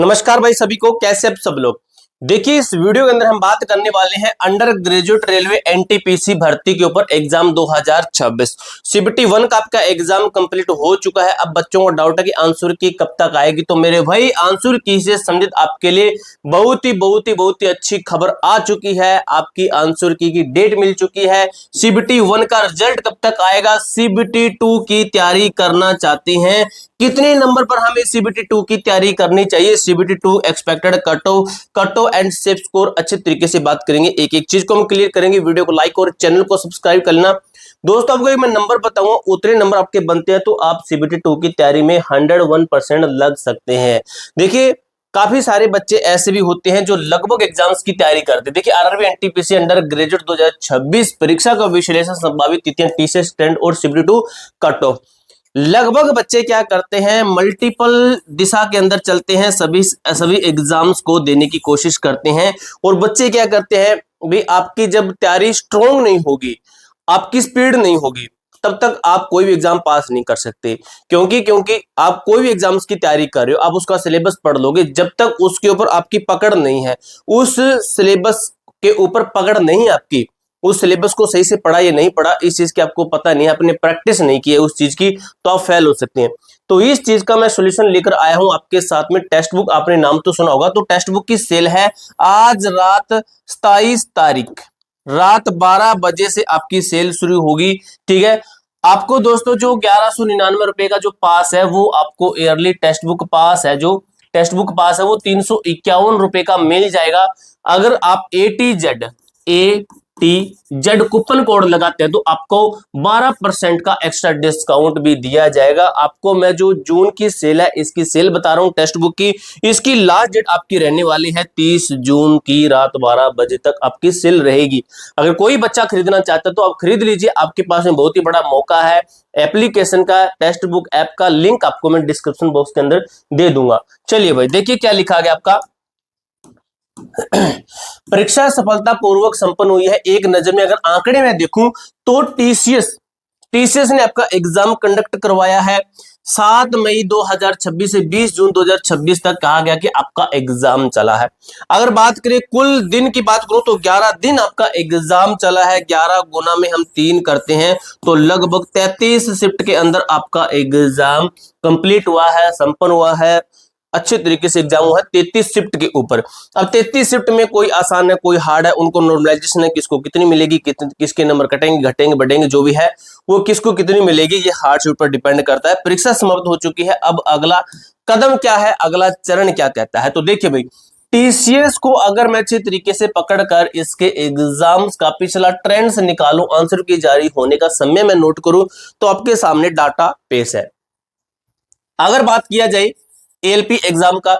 नमस्कार भाई सभी को, कैसे आप सब लोग। देखिए इस वीडियो के अंदर हम बात करने वाले हैं अंडर ग्रेजुएट रेलवे एनटीपीसी भर्ती के ऊपर एग्जाम 2026 सीबीटी 1 का आपका एग्जाम कंप्लीट हो चुका है। अब बच्चों को डाउट है कि आंसर की कब तक आएगी, तो मेरे भाई आंसर की से संबंधित आपके लिए बहुत ही अच्छी खबर आ चुकी है। आपकी आंसर की डेट मिल चुकी है। सीबीटी 1 का रिजल्ट कब तक आएगा, सीबीटी 2 की तैयारी करना चाहते हैं, कितने नंबर पर हमें सीबीटी 2 की तैयारी करनी चाहिए, सीबीटी 2 एक्सपेक्टेड कटो एंड सेफ स्कोर, अच्छे तरीके से बात करेंगे। एक एक चीज को हम क्लियर करेंगे। वीडियो को लाइक और चैनल को सब्सक्राइब कर लेना। दोस्तों आपको मैं नंबर बताऊंगा, उतने नंबर आपके बनते हैं तो आप सीबीटी 2 की तैयारी में 101% लग सकते हैं। देखिए काफी सारे बच्चे ऐसे भी होते हैं जो लगभग एग्जाम्स की तैयारी करते हैं। देखिए आरआरबी एनटीपीसी अंडर ग्रेजुएट 2026 परीक्षा का विश्लेषण संभावित तिथियां, टीसीएस स्टैंड और सीबीटी 2 कट ऑफ। लगभग बच्चे क्या करते हैं, मल्टीपल दिशा के अंदर चलते हैं, सभी एग्जाम्स को देने की कोशिश करते हैं। और बच्चे क्या करते हैं भाई, आपकी जब तैयारी स्ट्रोंग नहीं होगी, आपकी स्पीड नहीं होगी, तब तक आप कोई भी एग्जाम पास नहीं कर सकते। क्योंकि आप कोई भी एग्जाम्स की तैयारी कर रहे हो, आप उसका सिलेबस पढ़ लोगे, जब तक उसके ऊपर आपकी पकड़ नहीं है, उस सिलेबस के ऊपर पकड़ नहीं आपकी, उस सिलेबस को सही से पढ़ा या नहीं पढ़ा, इस चीज की आपको पता नहीं है, आपने प्रैक्टिस नहीं की है उस चीज की, तो आप फेल हो सकते हैं। तो इस चीज का मैं सॉल्यूशन लेकर आया हूं आपके साथ में। टेक्स्ट बुक आपने नाम तो सुना होगा, तो टेक्स्ट बुक की सेल है आज रात 27 तारीख रात 12 बजे से आपकी सेल शुरू होगी। ठीक है, आपको दोस्तों जो 1199 रुपए का जो पास है, वो आपको ईयरली टेक्स्ट बुक पास है, जो टेक्स्ट बुक पास है वो 351 रुपए का मिल जाएगा। अगर आप ATZ कूपन कोड लगाते हैं तो आपको 12% का एक्स्ट्रा डिस्काउंट भी दिया जाएगा। आपको मैं जो जून की सेल है, इसकी सेल बता रहा हूं टेक्स्ट बुक की, इसकी लास्ट डेट आपकी रहने वाली है 30 जून की रात 12 बजे तक आपकी सेल रहेगी। अगर कोई बच्चा खरीदना चाहता है तो आप खरीद लीजिए, आपके पास में बहुत ही बड़ा मौका है। एप्लीकेशन का, टेक्स्ट बुक ऐप का लिंक आपको मैं डिस्क्रिप्शन बॉक्स के अंदर दे दूंगा। चलिए भाई देखिए क्या लिखा गया आपका। परीक्षा सफलता पूर्वक संपन्न हुई है। एक नजर में अगर आंकड़े में देखूं तो टीसीएस ने आपका एग्जाम कंडक्ट करवाया है 7 मई 2026 से 20 जून 2026 तक कहा गया कि आपका एग्जाम चला है। अगर बात करें कुल दिन की बात करूं तो 11 दिन आपका एग्जाम चला है। 11 गुना में हम 3 करते हैं तो लगभग 33 शिफ्ट के अंदर आपका एग्जाम कंप्लीट हुआ है, संपन्न हुआ है, अच्छे तरीके से एग्जाम हुआ है 33 शिफ्ट के ऊपर। अब 33 शिफ्ट में कोई आसान है, कोई हार्ड है, उनको नॉर्मलाइजेशन है, किसको कितनी मिलेगी, किसके नंबर कटेंगे, घटेंगे, बढ़ेंगे, जो भी है वो किसको कितनी मिलेगी, ये हार्ड शिफ्ट पर डिपेंड करता है। परीक्षा समाप्त हो चुकी है। अब अगला कदम क्या है, अगला चरण क्या कहता है, तो देखिए भाई टीसीएस को अगर मैं अच्छे तरीके से पकड़कर इसके एग्जाम्स का पिछला ट्रेंड्स निकालूं, आंसर की जारी होने का समय मैं नोट करूं, तो आपके सामने डाटा पेश है। अगर बात किया जाए एलपी एग्जाम का,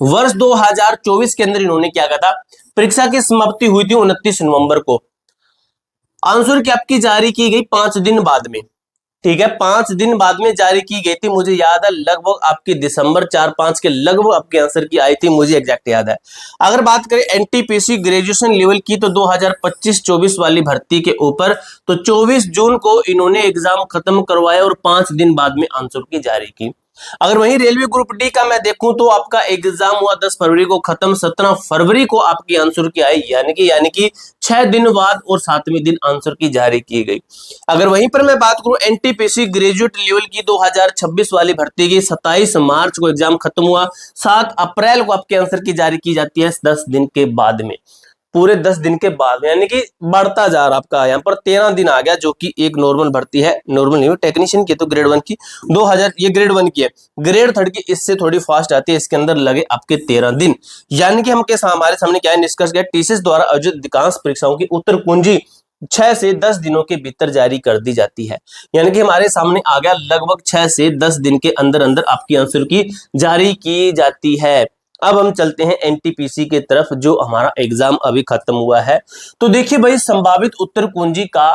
वर्ष 2024 के अंदर इन्होंने क्या कहा था, परीक्षा की समाप्ति हुई थी 29 नवंबर को। आंसर की आपकी जारी की गई 5 दिन बाद में। ठीक है, 5 दिन बाद में जारी की गई थी। मुझे याद है लगभग आपकी दिसंबर 4-5 के लगभग आपके आंसर की आई थी, मुझे एग्जैक्ट याद है। अगर बात करें एनटीपीसी ग्रेजुएशन लेवल की तो 2025-24 वाली भर्ती के ऊपर, तो 24 जून को इन्होंने एग्जाम खत्म करवाया और 5 दिन बाद में आंसर की जारी की। अगर वहीं रेलवे ग्रुप डी का मैं देखूं तो आपका एग्जाम हुआ 10 फरवरी को खत्म, 17 फरवरी को आपकी आंसर की आई, यानी कि 6 दिन बाद और 7वें दिन आंसर की जारी की गई। अगर वहीं पर मैं बात करूं एनटीपीसी ग्रेजुएट लेवल की 2026 वाली भर्ती की, 27 मार्च को एग्जाम खत्म हुआ, 7 अप्रैल को आपके आंसर की जारी की जाती है, 10 दिन के बाद में, पूरे 10 दिन के बाद, यानी कि बढ़ता जा रहा आपका यहाँ पर 13 दिन आ गया, जो कि एक नॉर्मल भर्ती है, नॉर्मल नहीं टेक्नीशियन की, तो ग्रेड 1 की 2000, ये ग्रेड 1 की है। ग्रेड 3 की इससे थोड़ी फास्ट आती है, इसके अंदर लगे आपके 13 दिन। यानी कि हमारे सामने क्या है, निष्कर्ष क्या, टीसीएस द्वारा आयोजित अधिकांश परीक्षाओं की उत्तर कुंजी 6 से 10 दिनों के भीतर जारी कर दी जाती है। यानी कि हमारे सामने आ गया लगभग 6 से 10 दिन के अंदर अंदर आपकी आंसर की जारी की जाती है। अब हम चलते हैं एनटीपीसी के तरफ, जो हमारा एग्जाम अभी खत्म हुआ है। तो देखिए भाई संभावित उत्तर कुंजी का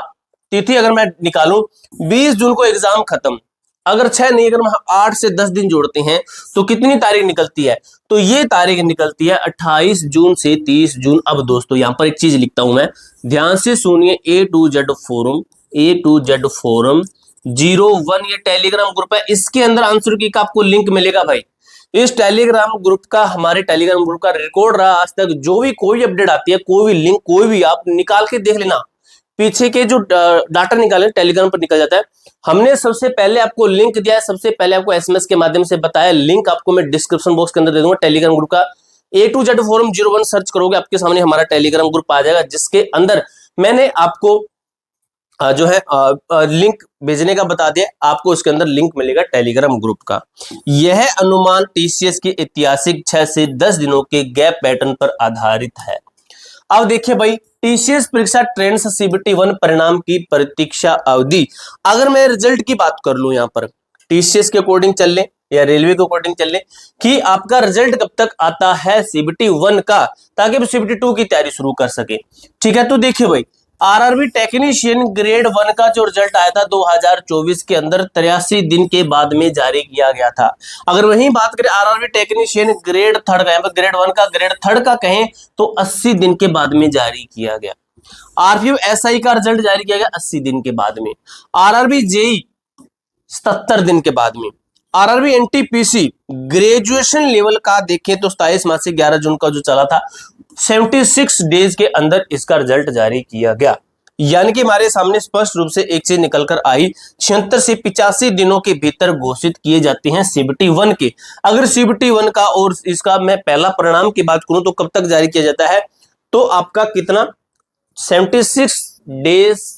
तिथि अगर मैं निकालूं, 20 जून को एग्जाम खत्म, अगर 6 नहीं, अगर हम 8 से 10 दिन जोड़ते हैं तो कितनी तारीख निकलती है, तो ये तारीख निकलती है 28 जून से 30 जून। अब दोस्तों यहां पर एक चीज लिखता हूं मैं, ध्यान से सुनिए, A2Z फोरम 01 ये टेलीग्राम ग्रुप है, इसके अंदर आंसर की का आपको लिंक मिलेगा भाई। इस टेलीग्राम ग्रुप का, हमारे टेलीग्राम ग्रुप का रिकॉर्ड रहा आज तक, जो भी कोई अपडेट आती है, कोई भी लिंक, कोई भी आप निकाल के देख लेना, पीछे के जो डाटा निकाले टेलीग्राम पर निकल जाता है। हमने सबसे पहले आपको लिंक दिया है, सबसे पहले आपको एसएमएस के माध्यम से बताया, लिंक आपको मैं डिस्क्रिप्शन बॉक्स के अंदर दे दूंगा टेलीग्राम ग्रुप का। A to Z forum 01 search करोगे, आपके सामने हमारा टेलीग्राम ग्रुप आ जाएगा, जिसके अंदर मैंने आपको जो है लिंक भेजने का बता दिया, आपको उसके अंदर लिंक मिलेगा टेलीग्राम ग्रुप का। यह अनुमान टीसीएस के ऐतिहासिक 6 से 10 दिनों के गैप पैटर्न पर आधारित है। अब देखिए भाई, टीसीएस परीक्षा ट्रेंड्स सीबीटी 1 परिणाम की प्रतीक्षा अवधि, अगर मैं रिजल्ट की बात कर लूं, यहां पर टीसीएस के अकॉर्डिंग चल ले या रेलवे के अकॉर्डिंग चल ले कि आपका रिजल्ट कब तक आता है सीबीटी 1 का, ताकि आप सीबीटी 2 की तैयारी शुरू कर सके। ठीक है, तो देखिए भाई, आरआरबी टेक्नीशियन ग्रेड 1 का जो रिजल्ट आया था 2024 के अंदर 83 दिन के बाद में जारी किया गया था। अगर वहीं बात करें आरआरबी टेक्नीशियन ग्रेड 3 का, यहाँ ग्रेड 1 का, ग्रेड 3 का कहें तो 80 दिन के बाद में जारी किया गया। आरपीएफ एसआई का रिजल्ट जारी किया गया 80 दिन के बाद में। आरआरबी जेई 77 दिन के बाद में। आरआरबी एनटीपीसी ग्रेजुएशन लेवल का देखें तो 27 मार्च से 11 जून का जो चला था, 76 डेज के अंदर इसका रिजल्ट जारी किया गया। यानी कि हमारे सामने स्पष्ट रूप से एक चीज निकलकर आई, 76 से 85 दिनों के भीतर घोषित किए जाते हैं सीबीटी 1 के। अगर सीबीटी 1 का और इसका मैं पहला परिणाम की बात करूं तो कब तक जारी किया जाता है, तो आपका कितना 76 डेज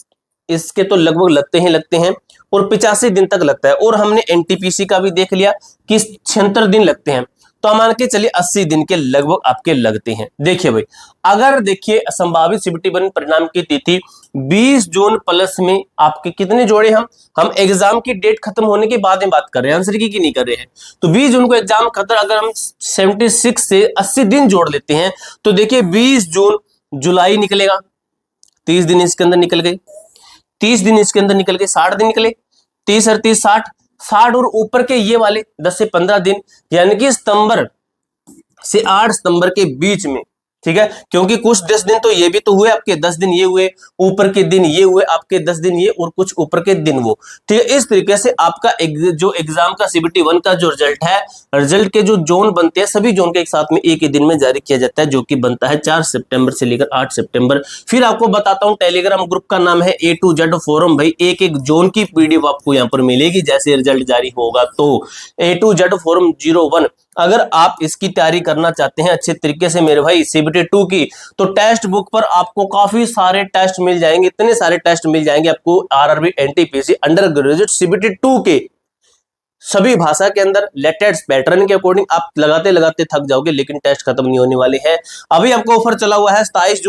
इसके तो लगभग लगते हैं और 85 दिन तक लगता है। और हमने एनटीपीसी का भी देख लिया कि 76 दिन लगते हैं, तो मान के चलिए 80 दिन के लगभग आपके लगते हैं। देखिए भाई, अगर देखिए संभावित सीबीटी 1 परिणाम की तिथि 20 जून प्लस में आपके कितने जोड़े, हम एग्जाम की डेट खत्म होने के बाद में बात कर रहे हैं, आंसर की नहीं कर रहे हैं। तो 20 जून को एग्जाम खत्म, अगर हम 76 से 80 दिन जोड़ लेते हैं तो देखिए 20 जून जुलाई निकलेगा, 30 दिन इसके अंदर निकल गए, 30 दिन इसके अंदर निकल गए, 60 दिन निकले, 30 और 30 60 और ऊपर के ये वाले 10 से 15 दिन, यानी कि सितंबर से 8 सितंबर के बीच में। ठीक है, क्योंकि कुछ 10 दिन तो ये भी तो हुए आपके, 10 दिन ये हुए, ऊपर के दिन ये हुए आपके, 10 दिन ये और कुछ ऊपर के दिन वो। ठीक है, इस तरीके से आपका जो एग्जाम का सीबीटी 1 का जो रिजल्ट है, रिजल्ट के जो जोन बनते हैं सभी जोन के एक साथ में एक ही दिन में जारी किया जाता है, जो कि बनता है 4 सितंबर से लेकर 8 सितंबर। फिर आपको बताता हूं, टेलीग्राम ग्रुप का नाम है A to Z फोरम। भाई एक एक जोन की पीडीएफ आपको यहाँ पर मिलेगी जैसे रिजल्ट जारी होगा। तो A to Z फोरम 01, अगर आप इसकी तैयारी करना चाहते हैं अच्छे तरीके से मेरे भाई सीबीटी 2 की, तो टेक्स्ट बुक पर आपको काफी सारे टेस्ट मिल जाएंगे, इतने सारे टेस्ट मिल जाएंगे आपको RRB NTPC under graduate CBT 2 के सभी भाषा के अंदर लेटेस्ट पैटर्न के अकॉर्डिंग। आप लगाते लगाते थक जाओगे, लेकिन टेस्ट खत्म नहीं होने वाले हैं। अभी आपको ऑफर चला हुआ है 27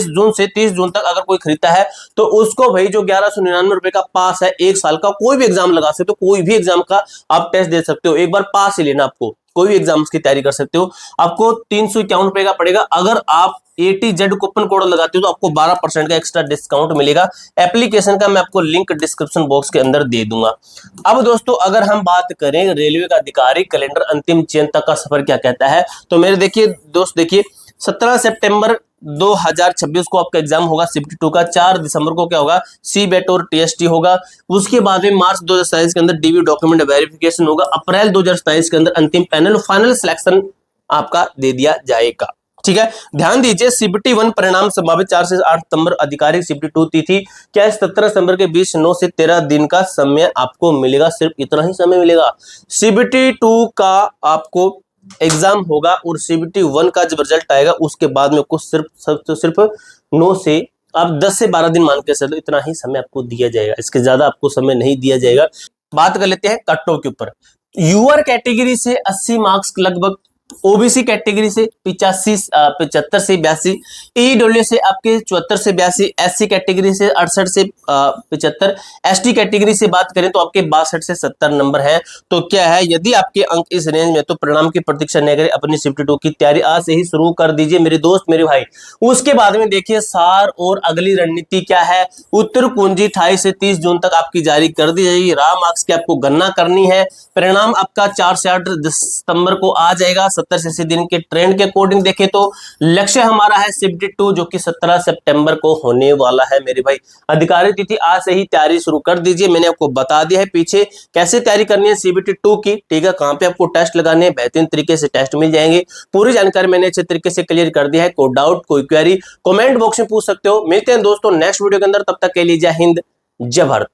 जून से 30 जून तक, अगर कोई खरीदता है तो उसको भाई जो 1199 रुपए का पास है, 1 साल का, कोई भी एग्जाम लगा सकते हो, कोई भी एग्जाम का आप टेस्ट दे सकते हो, एक बार पास ही लेना, आपको कोई भी एग्जाम्स की तैयारी कर सकते हो। आपको 351 रुपए का पड़ेगा। अगर आप ATZ कूपन कोड लगाते हो तो आपको 12% का एक्स्ट्रा डिस्काउंट मिलेगा। एप्लीकेशन का मैं आपको लिंक डिस्क्रिप्शन बॉक्स के अंदर दे दूंगा। अब दोस्तों, अगर हम बात करें रेलवे का आधिकारिक कैलेंडर अंतिम चयन तक का सफर क्या कहता है, तो मेरे देखिए दोस्त, देखिए 17 सितंबर 2026 को आपका एग्जाम होगा सीबीटी 2 का। 4 दिसंबर को क्या होगा, सीबेट और टीएसटी होगा। उसके बाद में मार्च 2027 के अंदर डीवी डॉक्यूमेंट वेरिफिकेशन होगा। अप्रैल 2027 के अंदर अंतिम पैनल फाइनल सिलेक्शन आपका दे दिया जाएगा। ठीक है, ध्यान दीजिए, सीबीटी 1 परिणाम संभावित 4 से 8 सितंबर, आधिकारिक सीबीटी 2 तिथि क्या है, 17 सितंबर के बीच 9 से 13 दिन का समय आपको मिलेगा, सिर्फ इतना ही समय मिलेगा। सीबीटी 2 का आपको एग्जाम होगा और सीबीटी 1 का जब रिजल्ट आएगा उसके बाद में कुछ सिर्फ 9 से आप 10 से 12 दिन मान के चलो, इतना ही समय आपको दिया जाएगा, इसके ज्यादा आपको समय नहीं दिया जाएगा। बात कर लेते हैं कट ऑफ के ऊपर। यूआर कैटेगरी से 80 मार्क्स लगभग, ओबीसी कैटेगरी से 75 से 82, ईडब्ल्यू से आपके 74 से 82, एससी कैटेगरी से 68 से 75, एसटी कैटेगरी से बात करें तो आपके 62 से 70 नंबर है। तो क्या है, यदि आपके अंक इस रेंज में तो परिणाम की प्रतीक्षा न करें, अपनी सीबीटी 2 की तैयारी आज से ही शुरू कर दीजिए मेरे दोस्त मेरे भाई। उसके बाद में देखिए सार और अगली रणनीति क्या है। उत्तर कुंजी 28 से 30 जून तक आपकी जारी कर दी जाएगी। रॉ मार्क्स की आपको गणना करनी है। परिणाम आपका 4 से 8 सितंबर को आ जाएगा। 70 से 80 दिन के ट्रेंड के अकॉर्डिंग देखें तो लक्ष्य हमारा है शिफ्ट 2 जो कि 17 सितंबर को होने वाला है मेरे भाई। अधिकारी तिथि आज से ही तैयारी शुरू कर दीजिए। मैंने आपको बता दिया है पीछे कैसे तैयारी करनी है सीबीटी 2 की, ठीक है, कहां पे आपको टेस्ट लगाने हैं, बेहतरीन तरीके से टेस्ट मिल जाएंगे। पूरी जानकारी मैंने अच्छे तरीके से क्लियर कर दिया है। कोई डाउट कोई क्वेरी कमेंट बॉक्स में पूछ सकते हो। मिलते हैं दोस्तों नेक्स्ट वीडियो के अंदर, तब तक के लिए जय हिंद जय भारत।